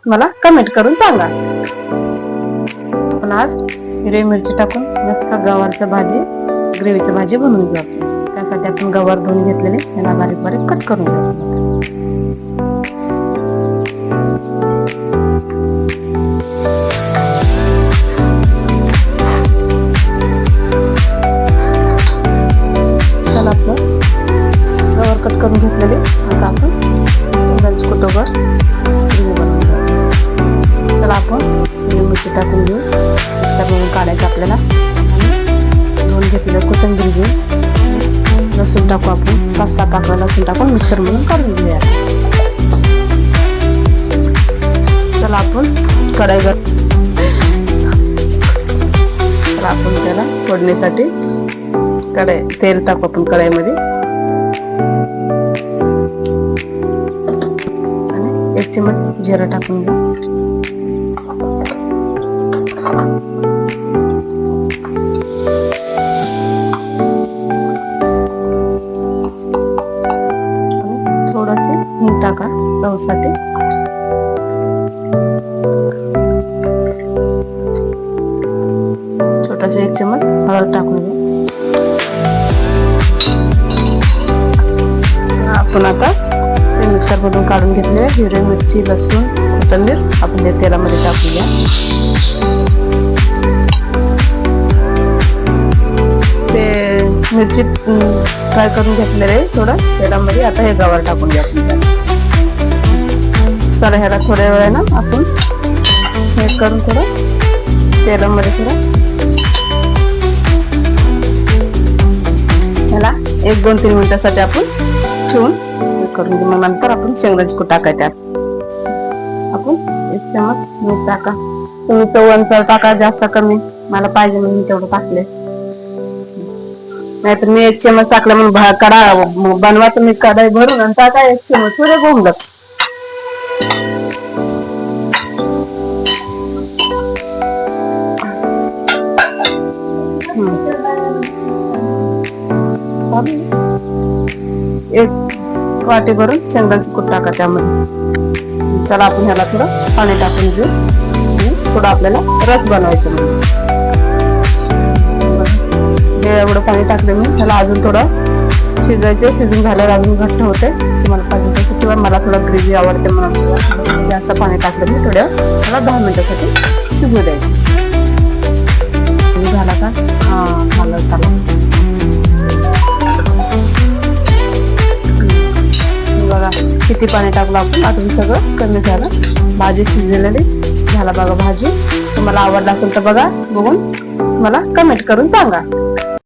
मला कमेंट करून सांगा. आपण आज हिरवी मिरची टाकून मस्त गवारची भाजी, ग्रेव्हीची भाजी बनवून घेऊ आपण. त्यासाठी आपण गवार धुवून घेतलेले त्याला बारीक बारीक कट करून घेऊ. कट करून घेतलेले आता आपण शेंगदाण्याचे कुटोबर ग्रेव्ही बनवून घेऊ. चला आपण हिरवी मिरची टाकून घेऊ. मिक्सरमधून काढायचं आपल्याला आणि धुवून घेतलेलं कोथिंबीर घेऊ. लसूण टाकू आपण 5-7 पाकळ्या लसूण टाकून मिक्सरमधून काढून घेऊया. चला आपण कढईवर आपण त्याला फोडणीसाठी तेल टाकू आपण कढईमध्ये. 1 चमच जिरं टाकून घेऊ. थोडंसे हिंग टाका चवसाठी. छोटासा 1 चमच हळद टाकून घेऊ. आपण आता मिक्सर मधून काढून घेतले हिरवी मिरची, लसूण, कोथिंबीर आपण त्या तेलामध्ये टाकूया. ते मिरची फ्राय करून घेतलेले थोडं तेलामध्ये. आता हे गवार टाकून घ्या आपण. चला ह्याला थोड्या वेळानं आपण हे करून थोडं तेलामध्ये थोडं ह्याला 1-2-3 मिनिटासाठी आपण ठेवून करून घेऊ. मग नंतर आपण शेंगदाण्याचे कूट टाकायचे. आपण 1 चमच मीठ टाका. तुम्ही चवीनुसार टाका, जास्त कमी मला पाहिजे म्हणून मी तेवढं टाकले. नाहीतर मी 1 चमच टाकलं म्हणून कडा बनवा तुम्ही कढाई भरून आणि टाका 1 चमच पुरे बोंबलत. एक वाटी भरून शेंगदाण्याचे कूट टाका त्यामध्ये. चला आपण ह्याला थोडं पाणी टाकून घेऊ. थोडं आपल्याला रस बनवायचं म्हणून हे एवढं पाणी टाकलं मी. ह्याला अजून थोडं शिजायचे. शिजून झाल्यावर अजून घट्ट होते. तुम्हाला पाहिजे तसं किंवा मला थोडं ग्रेव्ही आवडते म्हणून जास्त पाणी टाकलं मी. थोड्या मला 10 मिनिटासाठी शिजू द्यायचं. झाला का? झालं. चला बघा किती पाणी टाकलं आपण. आता सगळं कमी झालं. भाजी शिजलेली झाला बघा भाजी. तुम्हाला आवडला असेल तर बघा, बघून मला कमेंट करून सांगा.